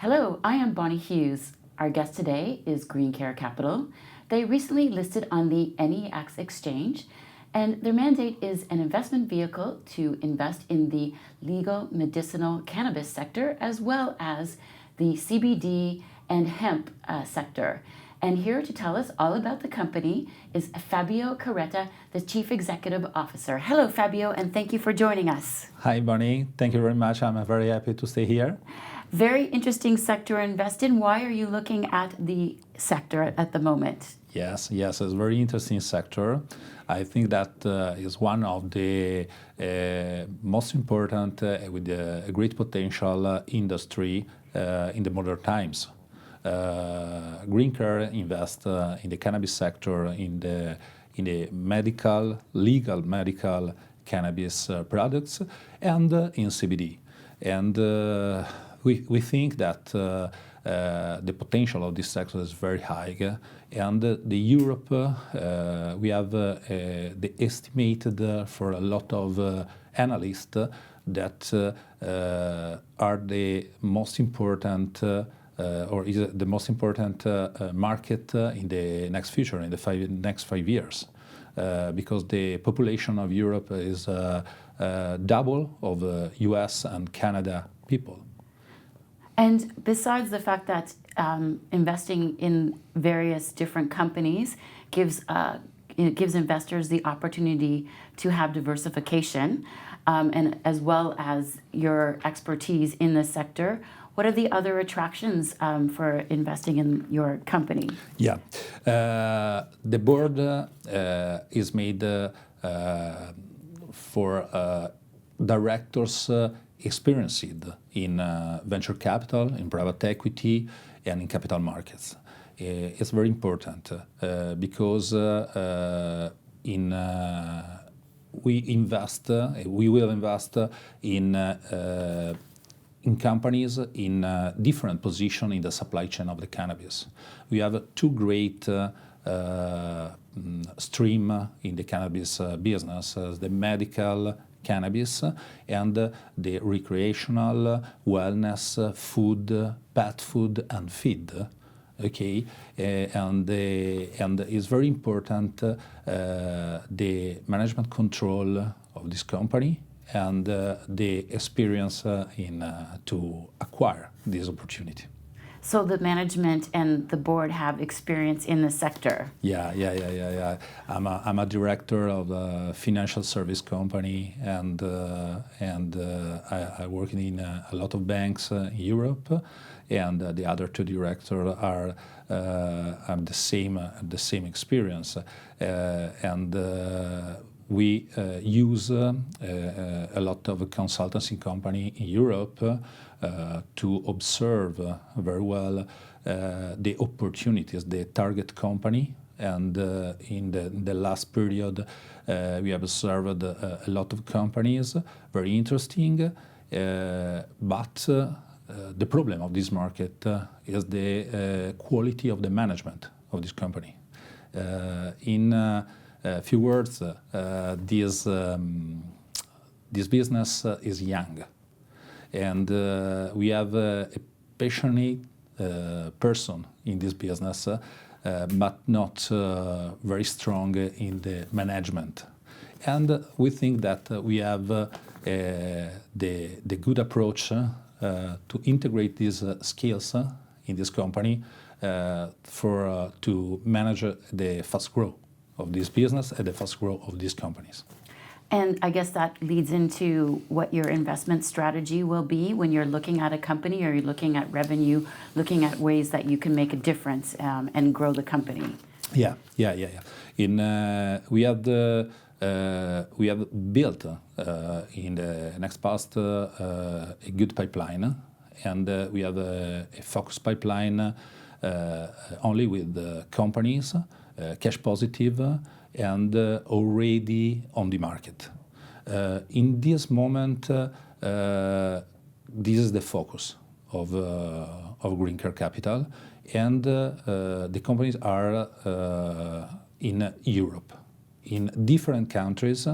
Hello, I am Bonnie Hughes. Our guest today is Greencare Capital. They recently listed on the NEX exchange, and their mandate is an investment vehicle to invest in the legal medicinal cannabis sector as well as the CBD and hemp sector. And here to tell us all about the company is Fabio Carretta, the Chief Executive Officer. Hello, Fabio, and thank you for joining us. Hi, Bonnie. Thank you very much. I'm very happy to stay here. Very interesting sector to invest in. Why are you looking at the sector at the moment? Yes, it's a very interesting sector. I think that is one of the most important with a great potential industry in the modern times. Greencare invests in the cannabis sector, in the legal medical cannabis products, and in CBD. And we think that the potential of this sector is very high. And the Europe, we have the estimated for a lot of analysts that are the most important or is the most important market in the next future, in the next 5 years, because the population of Europe is double of US and Canada people. And besides the fact that investing in various different companies gives investors the opportunity to have diversification, and as well as your expertise in the sector, what are the other attractions for investing in your company? Yeah, the board is made for directors experienced in venture capital, in private equity, and in capital markets. It's very important because we will invest in companies in different positions in the supply chain of the cannabis. We have two great streams in the cannabis business, the medical cannabis and the recreational, wellness, food, pet food, and feed. Okay, and it's very important the management control of this company and the experience to acquire this opportunity. So the management and the board have experience in the sector. Yeah. I'm a director of a financial service company, and I work in a lot of banks in Europe, and the other two directors are the same experience, and we use a lot of consultancy company in Europe to observe very well the opportunities, the target company. And in the last period, we have observed a lot of companies, very interesting, but the problem of this market is the quality of the management of this company. In a few words, this business is young, and we have a passionate person in this business, but not very strong in the management. And we think that we have the good approach to integrate these skills in this company to manage the fast growth of this business and the fast growth of these companies. And I guess that leads into what your investment strategy will be when you're looking at a company, or you're looking at revenue, looking at ways that you can make a difference and grow the company. Yeah. We have built in the next past a good pipeline, and we have a focused pipeline only with companies cash positive and already on the market. In this moment, this is the focus of Greencare Capital, and the companies are in Europe, in different countries,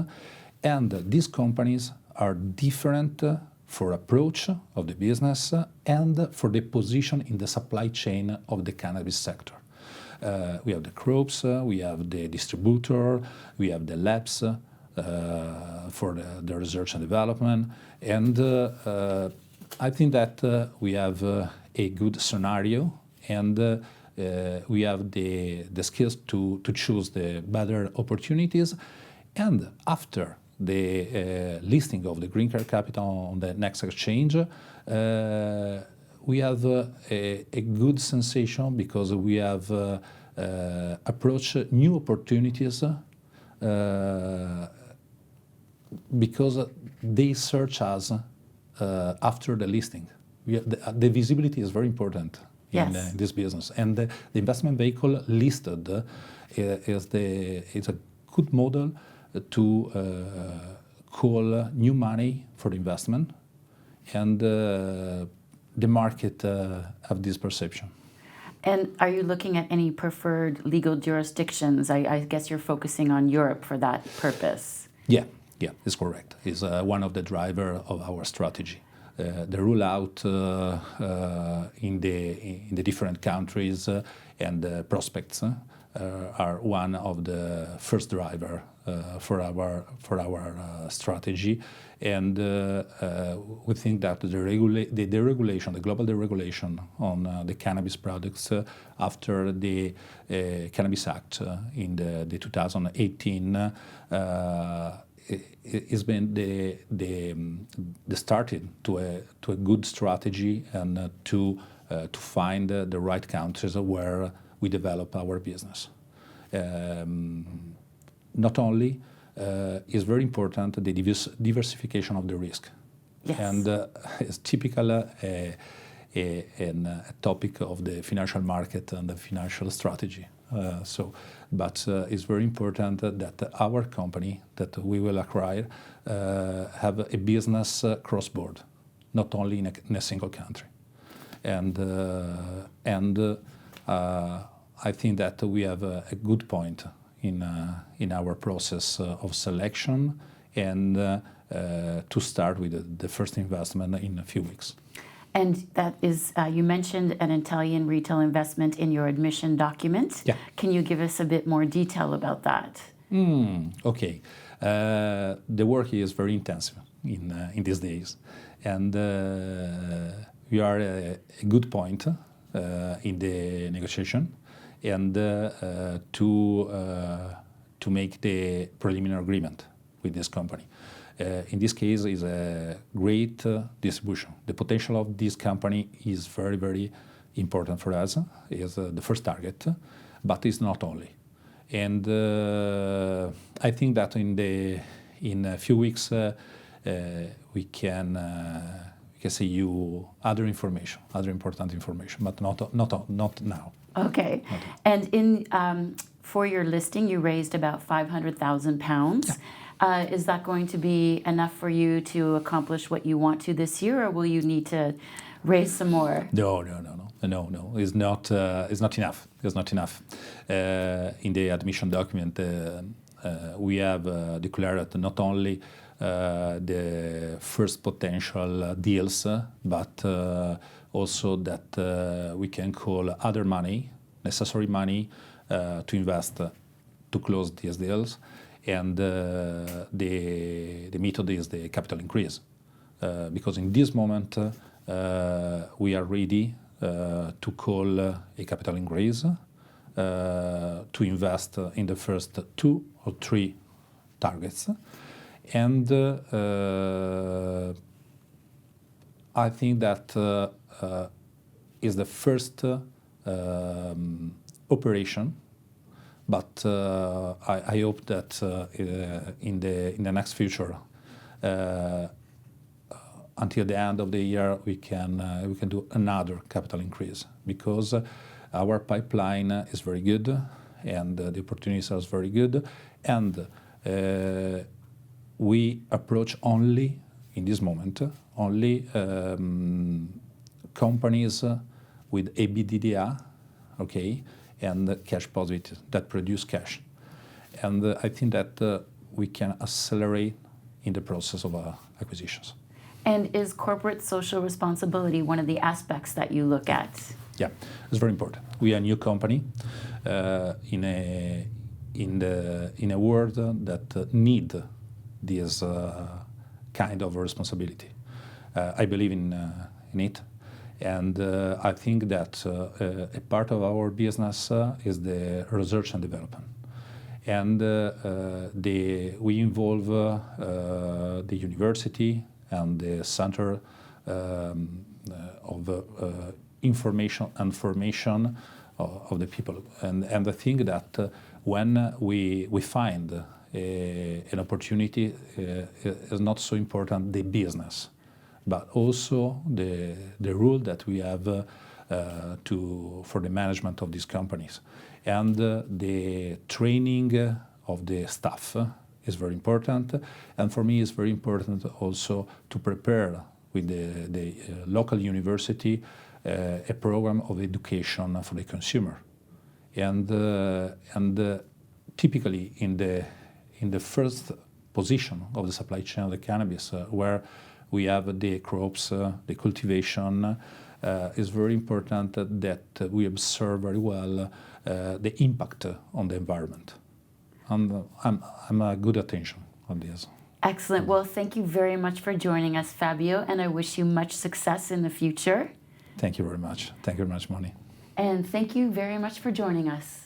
and these companies are different for approach of the business and for the position in the supply chain of the cannabis sector. We have the crops, we have the distributor, we have the labs for the research and development, and I think that we have a good scenario, and we have the skills to choose the better opportunities. And after the listing of the Greencare Capital on the next exchange, we have a good sensation because we have approached new opportunities because they search us after the listing. The visibility is very important in this business, and the investment vehicle listed is a good model to call new money for investment, and the market have this perception. And are you looking at any preferred legal jurisdictions? I guess you're focusing on Europe for that purpose. Yeah, it's correct. It's one of the drivers of our strategy. The rollout in the different countries and the prospects are one of the first driver for our strategy, and we think that the deregulation, the global deregulation on the cannabis products after the Cannabis Act in the 2018 has been the starting to a good strategy and to find the right countries where we develop our business. Not only is very important the diversification of the risk, and it's typical a topic of the financial market and the financial strategy. But it's very important that our company that we will acquire have a business cross-border, not only in a single country. And I think that we have a good point in our process of selection, and to start with the first investment in a few weeks. And that is, you mentioned an Italian retail investment in your admission document. Yeah. Can you give us a bit more detail about that? Okay. The work is very intensive in these days, and we are at a good point in the negotiation, and to make the preliminary agreement with this company. In this case, is a great distribution. The potential of this company is very, very important for us. Is the first target, but it's not only. And I think that in a few weeks we can see you other information, other important information, but not now. Okay. And for your listing, you raised about £500,000. Yeah. Is that going to be enough for you to accomplish what you want to this year, or will you need to raise some more? No. It's not enough. It's not enough. In the admission document, we have declared not only the first potential deals, but also that we can call other money, necessary money, to invest to close these deals. And the method is the capital increase, because in this moment we are ready to call a capital increase to invest in the first 2 or 3 targets, and I think that is the first operation. But I hope that in the next future, until the end of the year, we can do another capital increase, because our pipeline is very good and the opportunities are very good, and we approach only in this moment only companies with EBITDA, okay, and cash positive that produce cash, and I think that we can accelerate in the process of acquisitions. And is corporate social responsibility one of the aspects that you look at? Yeah, it's very important. We are a new company in a world that need this kind of responsibility. I believe in it, and I think that a part of our business is the research and development, and we involve the university and the center of information and formation of the people. And I think that when we find an opportunity, is not so important the business, but also the rule that we have for the management of these companies. And the training of the staff is very important. And for me, it's very important also to prepare with the local university a program of education for the consumer. And typically in the first position of the supply chain of the cannabis, where we have the crops, the cultivation, is very important that we observe very well the impact on the environment. And I'm a good attention on this. Excellent. Well, thank you very much for joining us, Fabio, and I wish you much success in the future. Thank you very much. Thank you very much, Moni. And thank you very much for joining us.